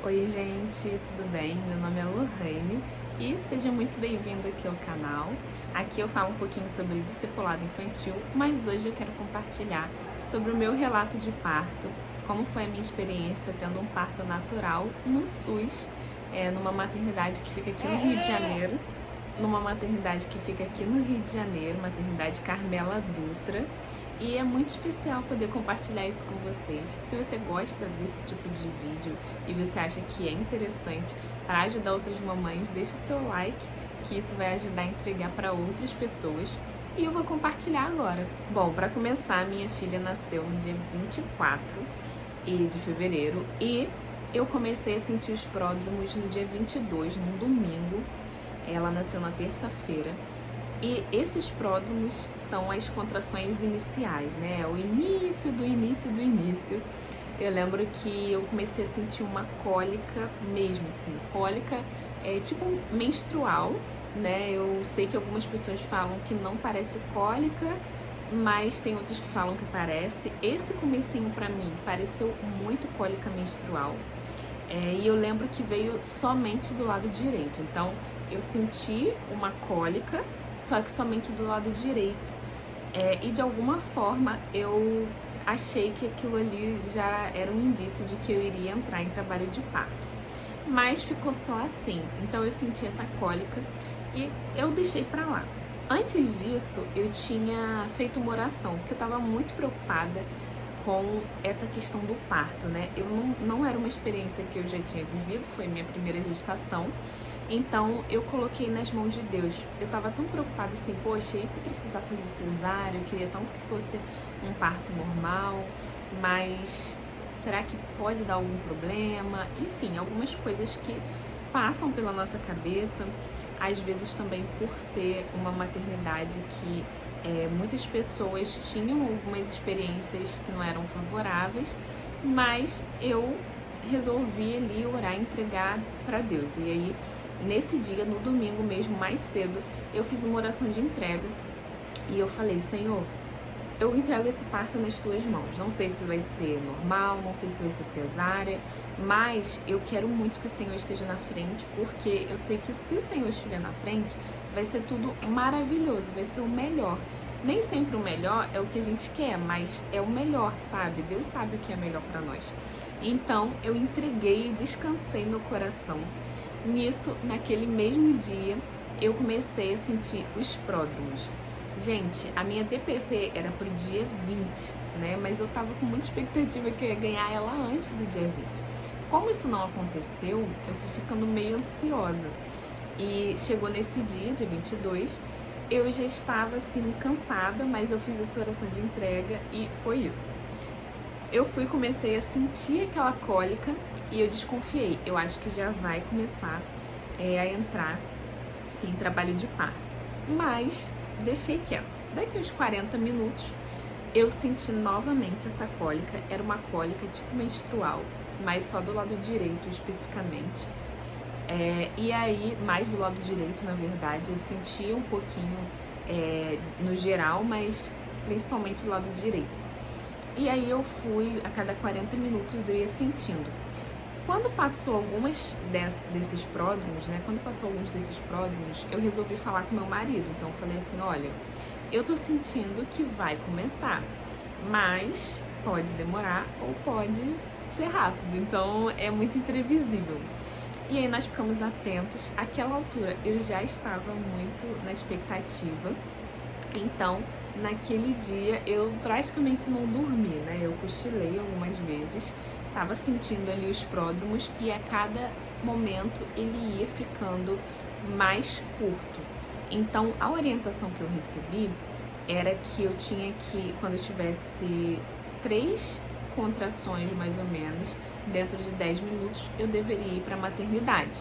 Oi gente, tudo bem? Meu nome é Lohane e seja muito bem-vindo aqui ao canal. Aqui eu falo um pouquinho sobre discipulado infantil, mas hoje eu quero compartilhar sobre o meu relato de parto, como foi a minha experiência tendo um parto natural no SUS, numa maternidade que fica aqui no Rio de Janeiro, maternidade Carmela Dutra. E é muito especial poder compartilhar isso com vocês. Se você gosta desse tipo de vídeo e você acha que é interessante para ajudar outras mamães, deixa o seu like, que isso vai ajudar a entregar para outras pessoas. E eu vou compartilhar agora. Bom, para começar, minha filha nasceu no dia 24 de fevereiro e eu comecei a sentir os pródromos no dia 22, num domingo. Ela nasceu na terça-feira. E esses pródromos são as contrações iniciais, né? O início do início do início. Eu lembro que eu comecei a sentir uma cólica mesmo, assim. Cólica é tipo menstrual, né? Eu sei que algumas pessoas falam que não parece cólica, mas tem outras que falam que parece. Esse comecinho pra mim pareceu muito cólica menstrual. E eu lembro que veio somente do lado direito. Então, eu senti uma cólica, só que somente do lado direito. E de alguma forma, eu achei que aquilo ali já era um indício de que eu iria entrar em trabalho de parto. Mas ficou só assim. Então, eu senti essa cólica e eu deixei pra lá. Antes disso, eu tinha feito uma oração, porque eu estava muito preocupada com essa questão do parto, né? Eu não era uma experiência que eu já tinha vivido, foi minha primeira gestação. Então eu coloquei nas mãos de Deus. Eu tava tão preocupada assim, poxa, e se precisar fazer cesárea? Eu queria tanto que fosse um parto normal, mas será que pode dar algum problema? Enfim, algumas coisas que passam pela nossa cabeça, às vezes também por ser uma maternidade que muitas pessoas tinham algumas experiências que não eram favoráveis, mas eu resolvi ali orar e entregar para Deus. E aí, nesse dia, no domingo mesmo, mais cedo, eu fiz uma oração de entrega e eu falei, Senhor, eu entrego esse parto nas tuas mãos. Não sei se vai ser normal, não sei se vai ser cesárea, mas eu quero muito que o Senhor esteja na frente, porque eu sei que se o Senhor estiver na frente, vai ser tudo maravilhoso, vai ser o melhor. Nem sempre o melhor é o que a gente quer, mas é o melhor, sabe? Deus sabe o que é melhor para nós. Então, eu entreguei e descansei meu coração. Nisso, naquele mesmo dia, eu comecei a sentir os pródromos. Gente, a minha TPP era pro dia 20, né? Mas eu tava com muita expectativa que eu ia ganhar ela antes do dia 20. Como isso não aconteceu, eu fui ficando meio ansiosa. E chegou nesse dia 22, eu já estava assim cansada, mas eu fiz essa oração de entrega e foi isso. Eu comecei a sentir aquela cólica e eu desconfiei. Eu acho que já vai começar a entrar em trabalho de parto. Mas deixei quieto. Daqui uns 40 minutos, eu senti novamente essa cólica. Era uma cólica tipo menstrual, mas só do lado direito especificamente. E aí, mais do lado direito, na verdade, eu sentia um pouquinho no geral, mas principalmente do lado direito. E aí eu fui, a cada 40 minutos eu ia sentindo. Quando passou alguns desses pródromos, né? Quando passou alguns desses pródromos, eu resolvi falar com meu marido. Então eu falei assim, olha, eu tô sentindo que vai começar, mas pode demorar ou pode ser rápido. Então é muito imprevisível. E aí nós ficamos atentos. Àquela altura eu já estava muito na expectativa. Então, naquele dia eu praticamente não dormi, né? Eu cochilei algumas vezes, tava sentindo ali os pródromos e a cada momento ele ia ficando mais curto. Então, a orientação que eu recebi era que eu tinha que, quando eu tivesse 3 contrações mais ou menos, dentro de 10 minutos, eu deveria ir para a maternidade.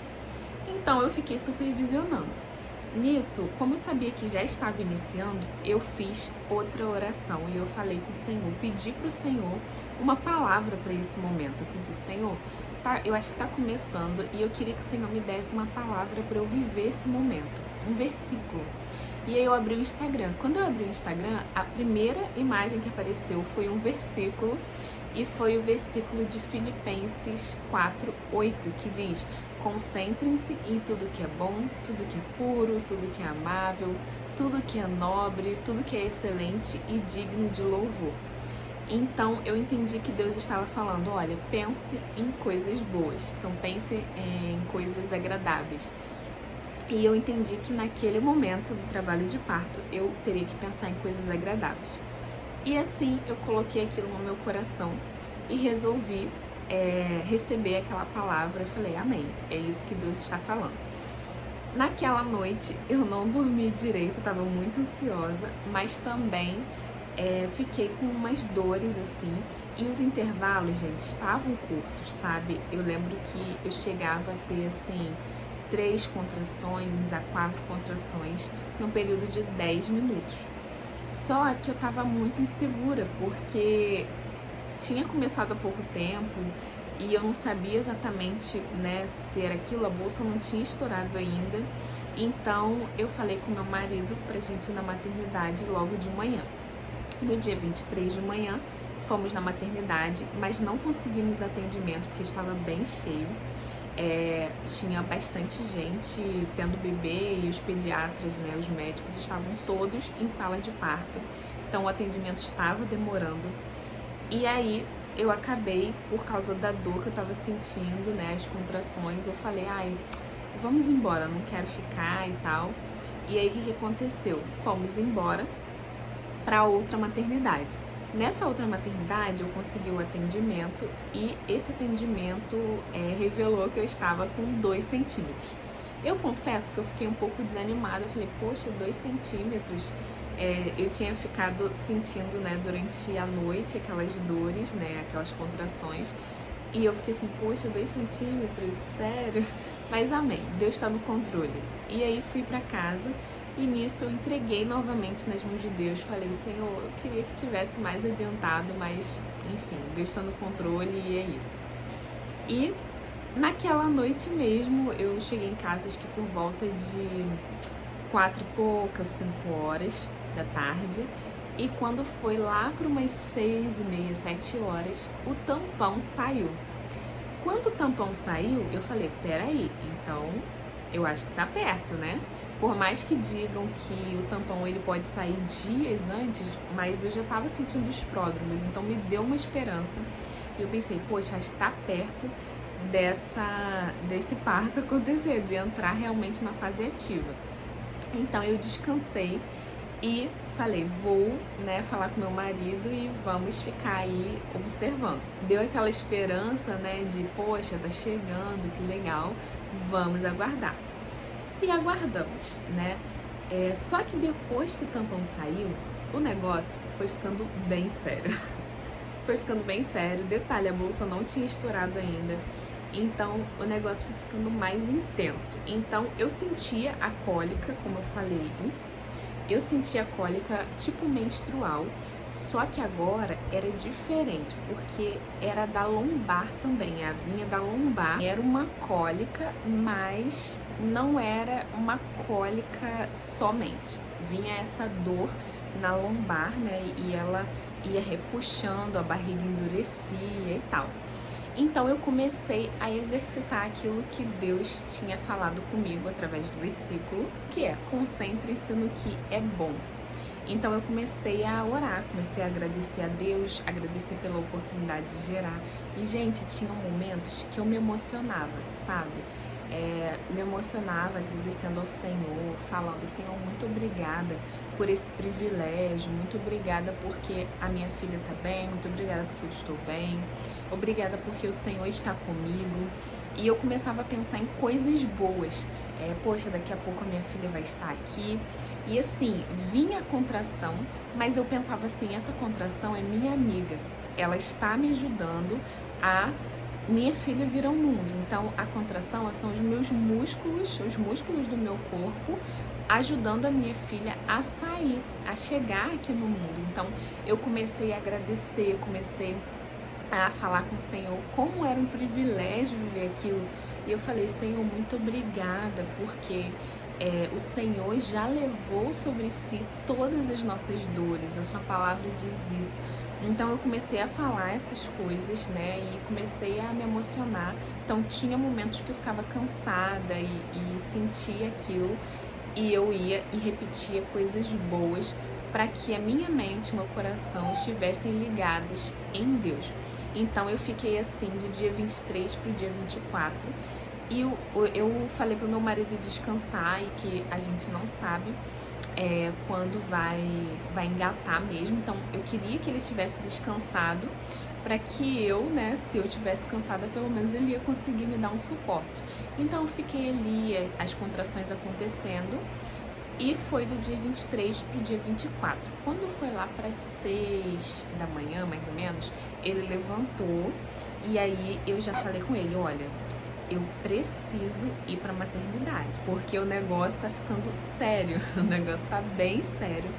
Então, eu fiquei supervisionando. Nisso, como eu sabia que já estava iniciando, eu fiz outra oração e eu falei com o Senhor, pedi para o Senhor uma palavra para esse momento. Eu pedi, Senhor, eu acho que está começando e eu queria que o Senhor me desse uma palavra para eu viver esse momento, um versículo. E aí eu abri o Instagram. Quando eu abri o Instagram, a primeira imagem que apareceu foi um versículo e foi o versículo de Filipenses 4:8, que diz: concentrem-se em tudo que é bom, tudo que é puro, tudo que é amável, tudo que é nobre, tudo que é excelente e digno de louvor. Então eu entendi que Deus estava falando, olha, pense em coisas boas, então pense em coisas agradáveis. E eu entendi que naquele momento do trabalho de parto eu teria que pensar em coisas agradáveis. E assim eu coloquei aquilo no meu coração e resolvi receber aquela palavra. Eu falei, amém, é isso que Deus está falando. Naquela noite eu não dormi direito, estava muito ansiosa, mas também fiquei com umas dores assim, e os intervalos, gente, estavam curtos, sabe? Eu lembro que eu chegava a ter assim 3 contrações a 4 contrações num período de 10 minutos. Só que eu tava muito insegura, porque tinha começado há pouco tempo e eu não sabia exatamente, né, se era aquilo, a bolsa não tinha estourado ainda. Então eu falei com meu marido pra gente ir na maternidade logo de manhã. No dia 23 de manhã, fomos na maternidade, mas não conseguimos atendimento porque estava bem cheio. Tinha bastante gente tendo bebê e os pediatras, né, os médicos estavam todos em sala de parto. Então o atendimento estava demorando. E aí eu acabei, por causa da dor que eu estava sentindo, né, as contrações, eu falei, ai, vamos embora, não quero ficar e tal. E aí o que aconteceu? Fomos embora para outra maternidade. Nessa outra maternidade eu consegui o atendimento e esse atendimento revelou que eu estava com 2 centímetros. Eu confesso que eu fiquei um pouco desanimada, eu falei, poxa, 2 centímetros. Eu tinha ficado sentindo, né, durante a noite aquelas dores, né, aquelas contrações, e eu fiquei assim, poxa, 2 centímetros, sério? Mas amém, Deus está no controle. E aí fui para casa. E nisso eu entreguei novamente nas mãos de Deus. Falei, Senhor, eu queria que tivesse mais adiantado, mas enfim, Deus está no controle e é isso. E naquela noite mesmo, eu cheguei em casa, acho que por volta de 4 e poucas, 5 horas da tarde. E quando foi lá para umas 6h30, 7 horas, o tampão saiu. Quando o tampão saiu, eu falei, peraí, então eu acho que tá perto, né? Por mais que digam que o tampão ele pode sair dias antes, mas eu já tava sentindo os pródromos, então me deu uma esperança. E eu pensei, poxa, acho que tá perto desse parto acontecer, de entrar realmente na fase ativa. Então eu descansei e falei, vou, né, falar com meu marido e vamos ficar aí observando. Deu aquela esperança, né, de poxa, tá chegando, que legal, vamos aguardar. E aguardamos, né? Só que depois que o tampão saiu, o negócio foi ficando bem sério. Foi ficando bem sério. Detalhe, a bolsa não tinha estourado ainda. Então, o negócio foi ficando mais intenso. Então, eu sentia a cólica, como eu falei. Eu sentia a cólica tipo menstrual. Só que agora era diferente, porque era da lombar também, a vinha da lombar. Era uma cólica, mas não era uma cólica somente. Vinha essa dor na lombar, né? E ela ia repuxando, a barriga endurecia e tal. Então eu comecei a exercitar aquilo que Deus tinha falado comigo através do versículo, que é: concentre-se no que é bom. Então eu comecei a orar, comecei a agradecer a Deus, agradecer pela oportunidade de gerar. E, gente, tinham momentos que eu me emocionava, sabe? Me emocionava agradecendo ao Senhor, falando, Senhor, muito obrigada por esse privilégio, muito obrigada porque a minha filha está bem, muito obrigada porque eu estou bem, obrigada porque o Senhor está comigo. E eu começava a pensar em coisas boas. Poxa, daqui a pouco a minha filha vai estar aqui. E assim, vinha a contração, mas eu pensava assim, essa contração é minha amiga. Ela está me ajudando a minha filha vir ao mundo. Então, a contração são os meus músculos, os músculos do meu corpo, ajudando a minha filha a sair, a chegar aqui no mundo. Então, eu comecei a agradecer, comecei a falar com o Senhor como era um privilégio viver aquilo. E eu falei, Senhor, muito obrigada, porque o Senhor já levou sobre si todas as nossas dores. A sua palavra diz isso. Então eu comecei a falar essas coisas, né, e comecei a me emocionar. Então tinha momentos que eu ficava cansada e sentia aquilo, e eu ia e repetia coisas boas para que a minha mente e meu coração estivessem ligados em Deus. Então eu fiquei assim do dia 23 para o dia 24, e eu falei pro meu marido descansar, e que a gente não sabe quando vai engatar mesmo. Então eu queria que ele estivesse descansado, para que eu, né, se eu tivesse cansada, pelo menos ele ia conseguir me dar um suporte. Então eu fiquei ali, as contrações acontecendo, e foi do dia 23 pro dia 24. Quando foi lá para 6 da manhã, mais ou menos, ele levantou, e aí eu já falei com ele, olha, eu preciso ir pra maternidade, porque o negócio tá ficando sério, o negócio tá bem sério.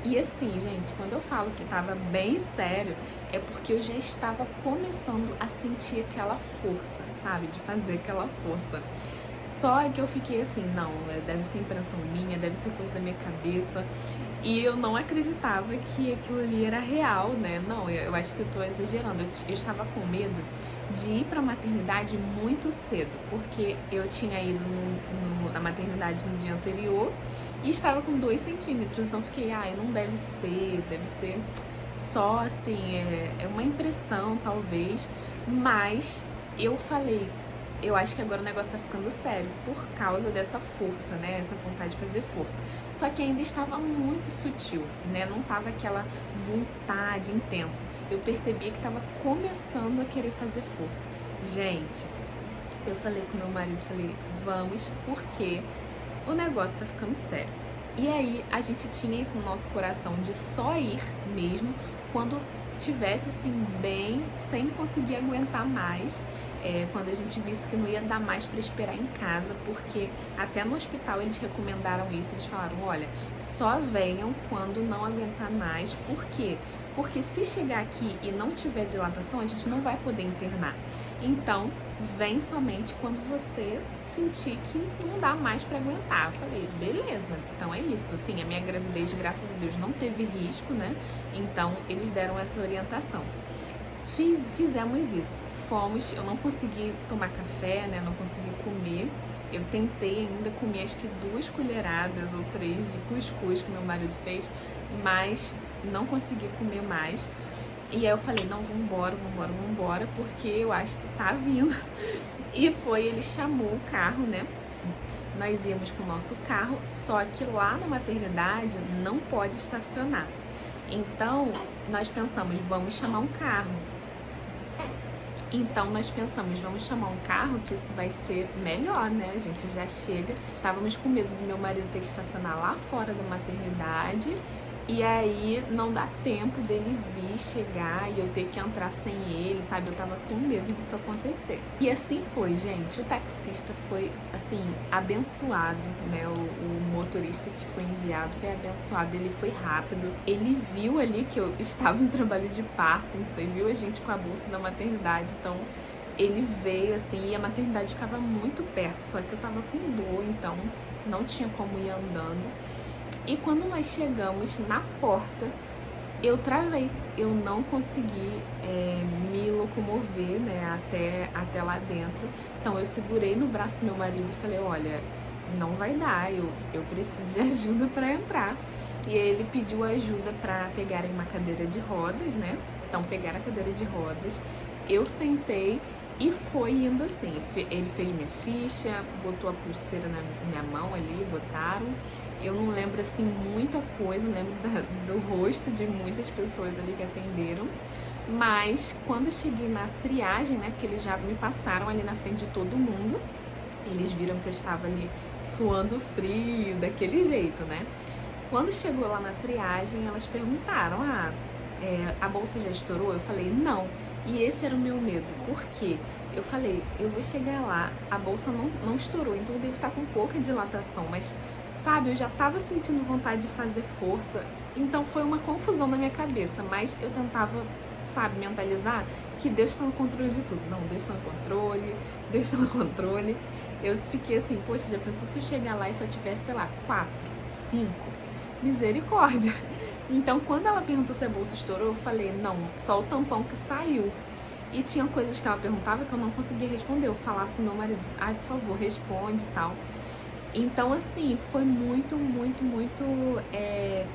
E assim, gente, quando eu falo que tava bem sério, é porque eu já estava começando a sentir aquela força, sabe? De fazer aquela força. Só que eu fiquei assim, não, deve ser impressão minha, deve ser coisa da minha cabeça. E eu não acreditava que aquilo ali era real, né? Não, eu acho que eu tô exagerando. Eu estava com medo de ir pra maternidade muito cedo, porque eu tinha ido na maternidade no dia anterior e estava com 2 centímetros. Então fiquei, não deve ser só assim, é uma impressão talvez. Mas eu falei, eu acho que agora o negócio tá ficando sério, por causa dessa força, né? Essa vontade de fazer força. Só que ainda estava muito sutil, né? Não tava aquela vontade intensa. Eu percebia que tava começando a querer fazer força. Gente, eu falei com meu marido, falei, vamos, porque o negócio tá ficando sério. E aí a gente tinha isso no nosso coração de só ir mesmo quando tivesse assim bem, sem conseguir aguentar mais, quando a gente visse que não ia dar mais para esperar em casa, porque até no hospital eles recomendaram isso. Eles falaram, olha, só venham quando não aguentar mais. Por quê? Porque se chegar aqui e não tiver dilatação, a gente não vai poder internar. Então, vem somente quando você sentir que não dá mais para aguentar. Eu falei, beleza, então é isso. Assim, a minha gravidez, graças a Deus, não teve risco, né? Então, eles deram essa orientação. Fizemos isso. Fomos, eu não consegui tomar café, né? Não consegui comer. Eu tentei ainda comer acho que 2 colheradas ou 3 de cuscuz que meu marido fez, mas não consegui comer mais. E aí eu falei, não, vambora, porque eu acho que tá vindo. E foi, ele chamou o carro, né? Nós íamos com o nosso carro, só que lá na maternidade não pode estacionar. Então, nós pensamos, vamos chamar um carro. Então nós pensamos, vamos chamar um carro, que isso vai ser melhor, né? A gente já chega. Estávamos com medo do meu marido ter que estacionar lá fora da maternidade, e aí não dá tempo dele vir, chegar e eu ter que entrar sem ele, sabe? Eu tava com medo disso acontecer. E assim foi, gente. O taxista foi, assim, abençoado, né? O motorista que foi enviado foi abençoado. Ele foi rápido. Ele viu ali que eu estava em trabalho de parto, então ele viu a gente com a bolsa da maternidade. Então ele veio, assim, e a maternidade ficava muito perto, só que eu tava com dor, então não tinha como ir andando. E quando nós chegamos na porta, eu travei, eu não consegui me locomover, né, até lá dentro. Então eu segurei no braço do meu marido e falei, olha, não vai dar, eu preciso de ajuda para entrar. E aí ele pediu ajuda para pegarem uma cadeira de rodas, né? Então pegaram a cadeira de rodas, eu sentei e foi indo assim. Ele fez minha ficha, botou a pulseira na minha mão ali, botaram. Eu não lembro assim muita coisa, lembro do rosto de muitas pessoas ali que atenderam. Mas quando eu cheguei na triagem, né, porque eles já me passaram ali na frente de todo mundo, eles viram que eu estava ali suando frio, daquele jeito, né? Quando chegou lá na triagem, elas perguntaram, a bolsa já estourou? Eu falei, não. E esse era o meu medo. Por quê? Eu falei, eu vou chegar lá, a bolsa não estourou, então eu devo estar com pouca dilatação, mas, sabe, eu já estava sentindo vontade de fazer força, então foi uma confusão na minha cabeça, mas eu tentava, sabe, mentalizar que Deus está no controle de tudo. Não, Deus está no controle, Deus está no controle. Eu fiquei assim, poxa, já pensou se eu chegar lá e só tivesse, sei lá, 4, 5? Misericórdia. Então, quando ela perguntou se a bolsa estourou, eu falei, não, só o tampão que saiu. E tinha coisas que ela perguntava que eu não conseguia responder. Eu falava pro meu marido, ai, por favor, responde e tal. Então, assim, foi muito, muito, muito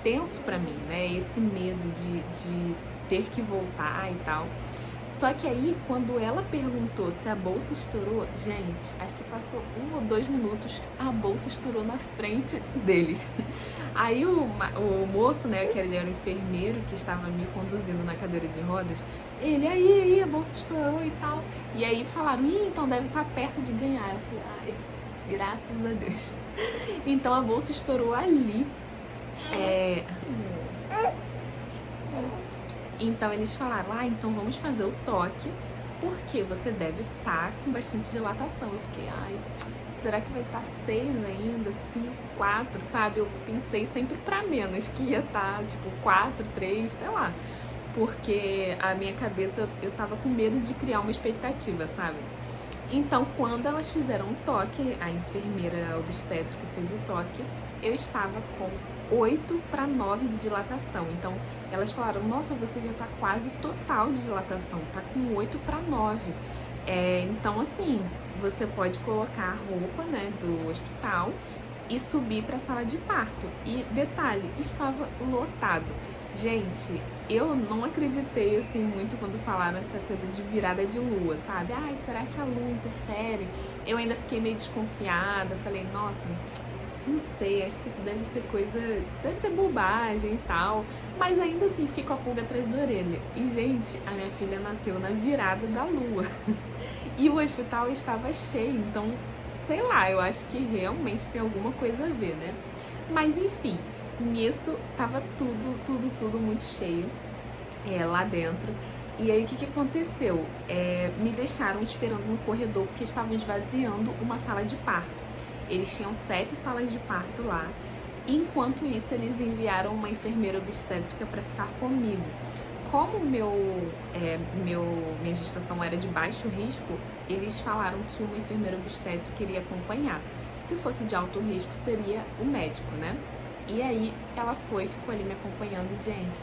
tenso pra mim, né? Esse medo de ter que voltar e tal. Só que aí, quando ela perguntou se a bolsa estourou, gente, acho que passou 1 ou 2 minutos, a bolsa estourou na frente deles. Aí o moço, né, que ele era o enfermeiro que estava me conduzindo na cadeira de rodas, ele, aí, a bolsa estourou e tal. E aí falaram, então deve estar perto de ganhar. Eu falei, ai, graças a Deus. Então a bolsa estourou ali. Então eles falaram, então vamos fazer o toque, porque você deve estar com bastante dilatação. Eu fiquei, será que vai estar 6 ainda, 5, 4, sabe? Eu pensei sempre pra menos, que ia estar tipo 4, 3, sei lá. Porque a minha cabeça, eu tava com medo de criar uma expectativa, sabe? Então, quando elas fizeram o toque, a enfermeira obstétrica fez o toque, eu estava com 8/9 de dilatação. Então, elas falaram, nossa, você já tá quase total de dilatação, tá com 8/9. Então, assim, você pode colocar a roupa, né, do hospital e subir para a sala de parto. E, detalhe, estava lotado. Gente, eu não acreditei, assim, muito quando falaram essa coisa de virada de lua, sabe? Será que a lua interfere? Eu ainda fiquei meio desconfiada, falei, nossa, não sei, acho que isso deve ser coisa, isso deve ser bobagem e tal. Mas ainda assim, fiquei com a pulga atrás da orelha. E, gente, a minha filha nasceu na virada da lua. E o hospital estava cheio, então, sei lá, eu acho que realmente tem alguma coisa a ver, né? Mas, enfim, nisso tava tudo muito cheio lá dentro. E aí o que aconteceu? Me deixaram esperando no corredor porque estavam esvaziando uma sala de parto. Eles tinham 7 salas de parto lá. Enquanto isso, eles enviaram uma enfermeira obstétrica para ficar comigo. Como minha gestação era de baixo risco, eles falaram que uma enfermeira obstétrica iria acompanhar. Se fosse de alto risco, seria o médico, né? E aí ela ficou ali me acompanhando. Gente,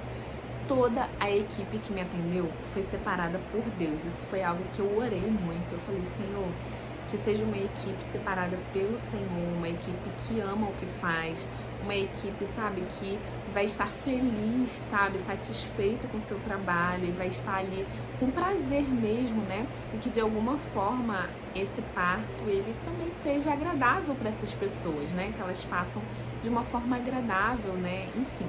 toda a equipe que me atendeu foi separada por Deus. Isso foi algo que eu orei muito. Eu falei, Senhor, que seja uma equipe separada pelo Senhor, uma equipe que ama o que faz, uma equipe, sabe, que vai estar feliz, sabe, satisfeita com o seu trabalho e vai estar ali com prazer mesmo, né? E que de alguma forma esse parto, ele também seja agradável para essas pessoas, né? Que elas façam de uma forma agradável, né? Enfim.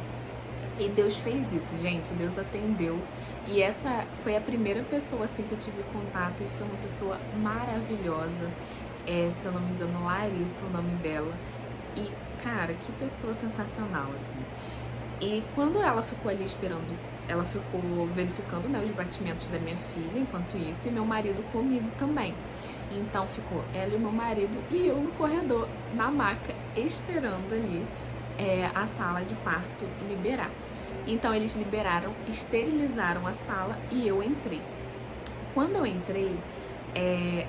E Deus fez isso, gente, Deus atendeu. E essa foi a primeira pessoa, assim, que eu tive contato e foi uma pessoa maravilhosa. Se eu não me engano, Larissa, o nome dela. E, cara, que pessoa sensacional, assim. E quando ela ficou ali esperando, ela ficou verificando, né, os batimentos da minha filha, enquanto isso, e meu marido comigo também. Então ficou ela e o meu marido e eu no corredor, na maca, esperando ali a sala de parto liberar. Então eles liberaram, esterilizaram a sala e eu entrei. Quando eu entrei,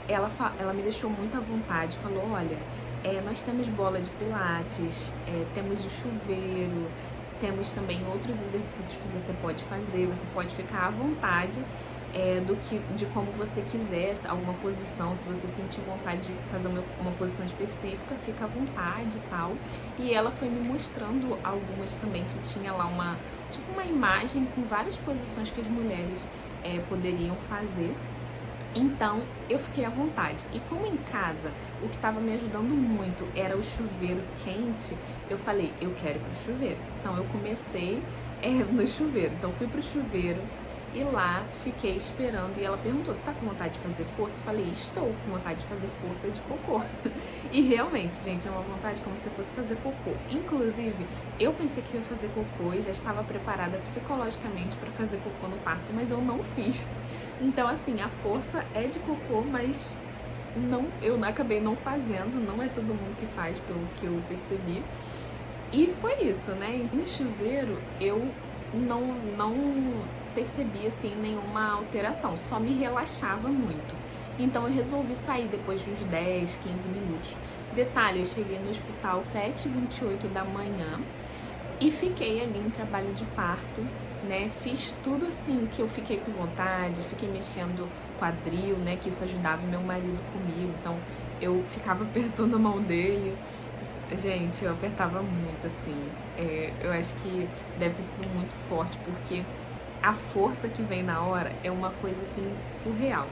ela me deixou muito à vontade, falou, olha, nós temos bola de pilates, temos o chuveiro, temos também outros exercícios que você pode fazer, você pode ficar à vontade de como você quiser, alguma posição, se você sentir vontade de fazer uma posição específica, fica à vontade e tal. E ela foi me mostrando algumas também, que tinha lá uma imagem com várias posições que as mulheres poderiam fazer. Então, eu fiquei à vontade. E como em casa, o que estava me ajudando muito era o chuveiro quente, eu falei, eu quero ir pro chuveiro. Então, eu comecei no chuveiro. Então, fui pro chuveiro e lá fiquei esperando. E ela perguntou, você tá com vontade de fazer força? Eu falei, estou com vontade de fazer força de cocô. E realmente, gente, é uma vontade como se fosse fazer cocô. Inclusive, eu pensei que ia fazer cocô e já estava preparada psicologicamente para fazer cocô no parto, mas eu não fiz. Então, assim, a força é de cocô, mas eu acabei não fazendo, não é todo mundo que faz, pelo que eu percebi. E foi isso, né? No chuveiro, eu não percebi, assim, nenhuma alteração, só me relaxava muito. Então, eu resolvi sair depois de uns 10, 15 minutos. Detalhe, eu cheguei no hospital 7h28 da manhã. E fiquei ali em trabalho de parto, né? Fiz tudo assim que eu fiquei com vontade, fiquei mexendo quadril, né? Que isso ajudava meu marido comigo, então eu ficava apertando a mão dele. Gente, eu apertava muito, assim. Eu acho que deve ter sido muito forte, porque a força que vem na hora é uma coisa, assim, surreal.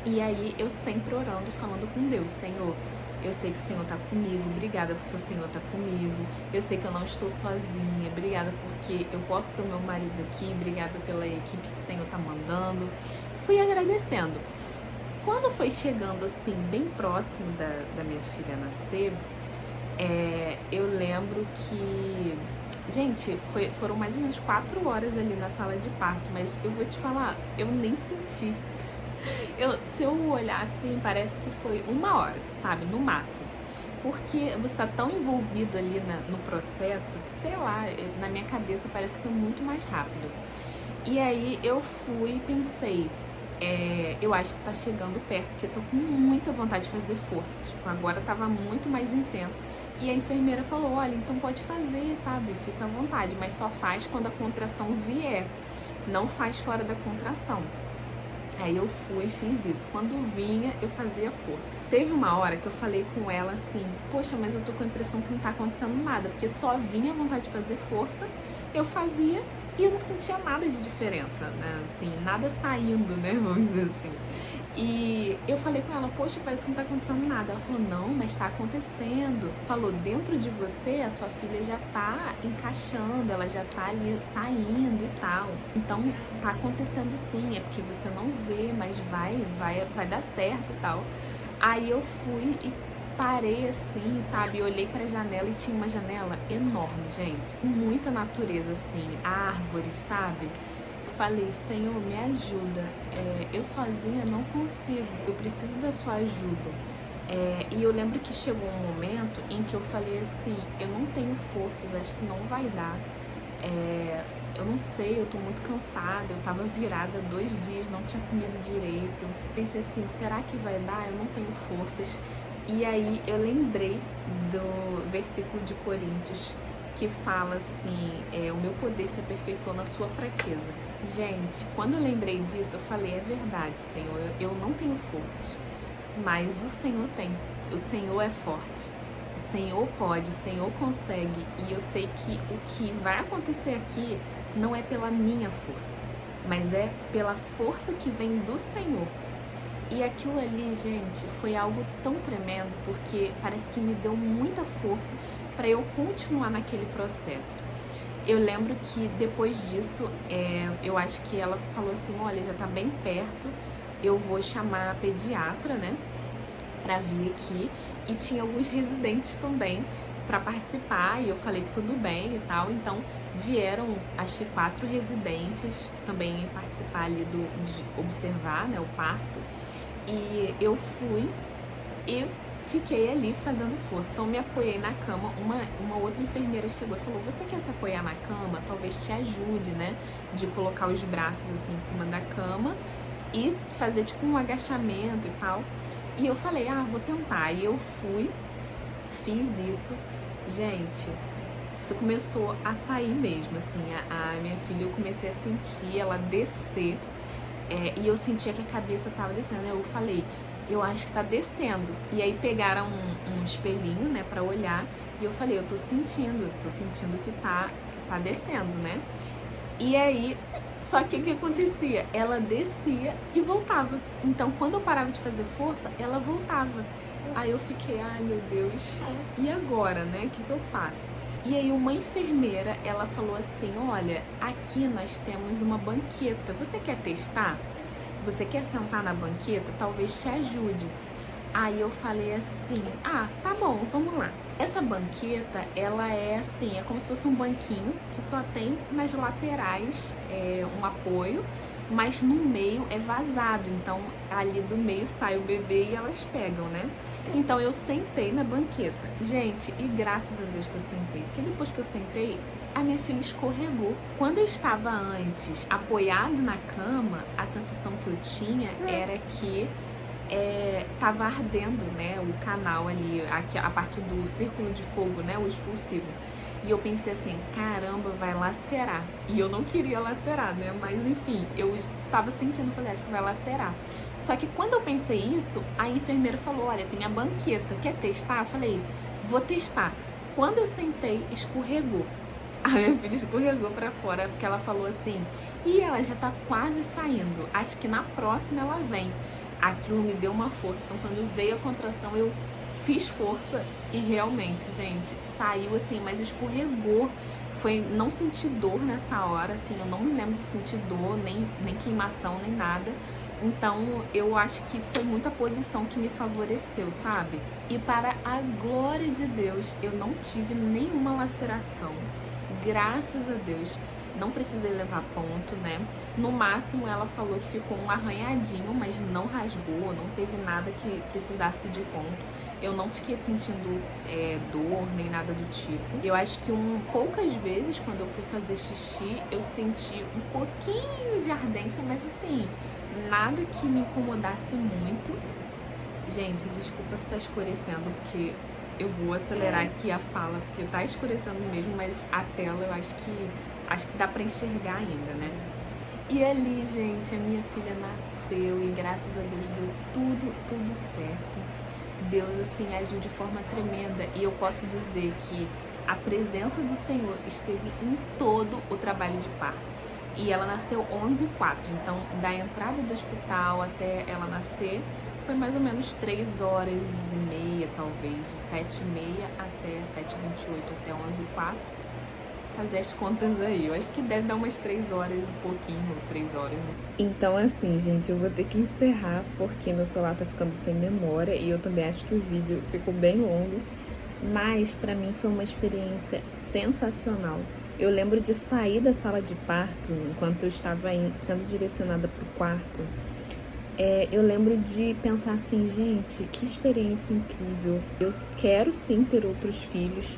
E aí, eu sempre orando, falando com Deus: Senhor, eu sei que o Senhor tá comigo, obrigada porque o Senhor tá comigo. Eu sei que eu não estou sozinha, obrigada porque eu posso ter o meu marido aqui, obrigada pela equipe que o Senhor tá mandando. Fui agradecendo. Quando foi chegando, assim, bem próximo da minha filha nascer, eu lembro que, gente, foram mais ou menos 4 horas ali na sala de parto, mas eu vou te falar, eu nem senti. Se eu olhar assim, parece que foi 1 hora, sabe, no máximo. Porque você tá tão envolvido ali no processo que, sei lá, na minha cabeça parece que foi muito mais rápido. E aí eu fui e pensei, eu acho que tá chegando perto, porque eu tô com muita vontade de fazer força. Tipo, agora tava muito mais intenso. E a enfermeira falou, olha, então pode fazer, sabe? Fica à vontade, mas só faz quando a contração vier. Não faz fora da contração. Aí eu fui e fiz isso. Quando vinha, eu fazia força. Teve uma hora que eu falei com ela assim, poxa, mas eu tô com a impressão que não tá acontecendo nada, porque só vinha a vontade de fazer força, eu fazia e eu não sentia nada de diferença, né? Assim, nada saindo, né? Vamos dizer assim. E eu falei com ela, poxa, parece que não tá acontecendo nada. Ela falou, não, mas tá acontecendo. Falou, dentro de você, a sua filha já tá encaixando, ela já tá ali saindo e tal. Então, tá acontecendo sim, é porque você não vê, mas vai dar certo e tal. Aí eu fui e parei assim, sabe? Olhei pra janela e tinha uma janela enorme, gente. Muita natureza, assim, árvores, sabe? Falei, Senhor, me ajuda. Eu sozinha não consigo, eu preciso da sua ajuda. E eu lembro que chegou um momento em que eu falei assim, eu não tenho forças, acho que não vai dar. Eu não sei, eu tô muito cansada, eu tava virada 2 dias, não tinha comido direito. Pensei assim, será que vai dar? Eu não tenho forças. E aí eu lembrei do versículo de Coríntios, que fala assim, o meu poder se aperfeiçoa na sua fraqueza. Gente, quando eu lembrei disso, eu falei, é verdade, Senhor, eu não tenho forças, mas o Senhor tem, o Senhor é forte, o Senhor pode, o Senhor consegue, e eu sei que o que vai acontecer aqui não é pela minha força, mas é pela força que vem do Senhor. E aquilo ali, gente, foi algo tão tremendo, porque parece que me deu muita força para eu continuar naquele processo. Eu lembro que depois disso, eu acho que ela falou assim, olha, já tá bem perto, eu vou chamar a pediatra, né, pra vir aqui. E tinha alguns residentes também para participar, e eu falei que tudo bem e tal, então vieram, acho que 4 residentes também participar ali de observar, né, o parto. E eu fui e fiquei ali fazendo força. Então me apoiei na cama, uma outra enfermeira chegou e falou, você quer se apoiar na cama? Talvez te ajude, né? De colocar os braços assim em cima da cama e fazer tipo um agachamento e tal. E eu falei, vou tentar. E eu fui, fiz isso. Gente, isso começou a sair mesmo, assim, a minha filha, eu comecei a sentir ela descer. E eu sentia que a cabeça tava descendo. Eu falei, eu acho que tá descendo. E aí pegaram um espelhinho, né, pra olhar. E eu falei, eu tô sentindo que tá descendo, né? E aí, só que o que acontecia? Ela descia e voltava. Então, quando eu parava de fazer força, ela voltava. Aí eu fiquei, ai meu Deus, e agora, né? O que eu faço? E aí uma enfermeira, ela falou assim, olha, aqui nós temos uma banqueta, você quer testar? Você quer sentar na banqueta? Talvez te ajude. Aí eu falei assim, tá bom, vamos lá. Essa banqueta, ela é assim, é como se fosse um banquinho que só tem nas laterais um apoio, mas no meio é vazado, então ali do meio sai o bebê e elas pegam, né? Então eu sentei na banqueta. Gente, e graças a Deus que eu sentei, porque depois que eu sentei, a minha filha escorregou. Quando eu estava antes apoiado na cama, a sensação que eu tinha era que tava ardendo, né, o canal ali, aqui, a parte do círculo de fogo, né, o expulsivo. E eu pensei assim, caramba, vai lacerar. E eu não queria lacerar, né? Mas enfim, eu tava sentindo, falei, acho que vai lacerar. Só que quando eu pensei isso, a enfermeira falou, olha, tem a banqueta, quer testar? Eu falei, vou testar. Quando eu sentei, escorregou. A minha filha escorregou pra fora, porque ela falou assim, e ela já tá quase saindo, acho que na próxima ela vem. Aquilo me deu uma força, então quando veio a contração eu fiz força e realmente, gente, saiu assim, mas escorregou. Não senti dor nessa hora, assim, eu não me lembro de sentir dor, nem queimação, nem nada. Então, eu acho que foi muita posição que me favoreceu, sabe? E para a glória de Deus, eu não tive nenhuma laceração. Graças a Deus, não precisei levar ponto, né? No máximo, ela falou que ficou um arranhadinho, mas não rasgou, não teve nada que precisasse de ponto. Eu não fiquei sentindo dor, nem nada do tipo. Eu acho que poucas vezes, quando eu fui fazer xixi, eu senti um pouquinho de ardência, mas assim, nada que me incomodasse muito. Gente, desculpa se tá escurecendo, porque eu vou acelerar aqui a fala, porque tá escurecendo mesmo, mas a tela eu acho que dá pra enxergar ainda, né? E ali, gente, a minha filha nasceu e graças a Deus deu tudo certo. Deus, assim, agiu de forma tremenda e eu posso dizer que a presença do Senhor esteve em todo o trabalho de parto. E ela nasceu 11h04, então da entrada do hospital até ela nascer foi mais ou menos 3h30, talvez, de 7h30 até 7h28, até 11h04. Fazer as contas aí, eu acho que deve dar umas 3 horas e pouquinho, 3 horas. Então assim, gente, eu vou ter que encerrar porque meu celular tá ficando sem memória e eu também acho que o vídeo ficou bem longo, mas pra mim foi uma experiência sensacional. Eu lembro de sair da sala de parto, enquanto eu estava sendo direcionada pro quarto, eu lembro de pensar assim, gente, que experiência incrível, eu quero sim ter outros filhos.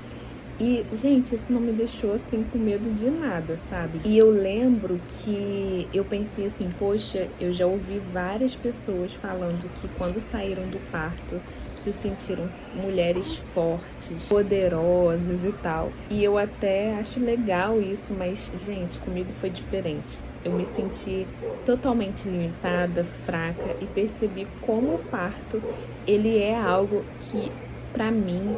E, gente, isso não me deixou, assim, com medo de nada, sabe? E eu lembro que eu pensei assim, poxa, eu já ouvi várias pessoas falando que quando saíram do parto se sentiram mulheres fortes, poderosas e tal. E eu até acho legal isso, mas, gente, comigo foi diferente. Eu me senti totalmente limitada, fraca e percebi como o parto, ele é algo que, pra mim,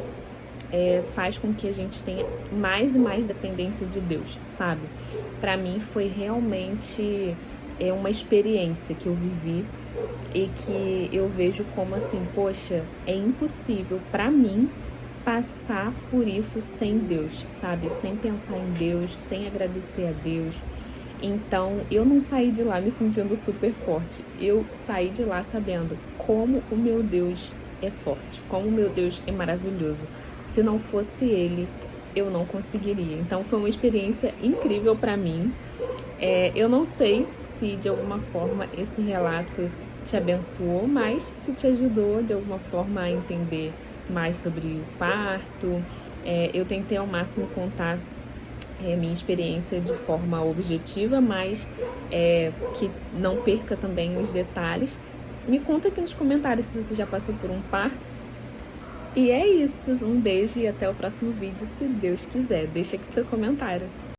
faz com que a gente tenha mais e mais dependência de Deus, sabe? Pra mim foi realmente uma experiência que eu vivi e que eu vejo como assim, poxa, é impossível pra mim passar por isso sem Deus, sabe? Sem pensar em Deus, sem agradecer a Deus. Então, eu não saí de lá me sentindo super forte. Eu saí de lá sabendo como o meu Deus é forte, como o meu Deus é maravilhoso. Se não fosse Ele, eu não conseguiria. Então, foi uma experiência incrível para mim. Eu não sei se, de alguma forma, esse relato te abençoou, mas se te ajudou, de alguma forma, a entender mais sobre o parto. Eu tentei ao máximo contar minha experiência de forma objetiva, mas que não perca também os detalhes. Me conta aqui nos comentários se você já passou por um parto. E é isso, um beijo e até o próximo vídeo, se Deus quiser. Deixa aqui seu comentário.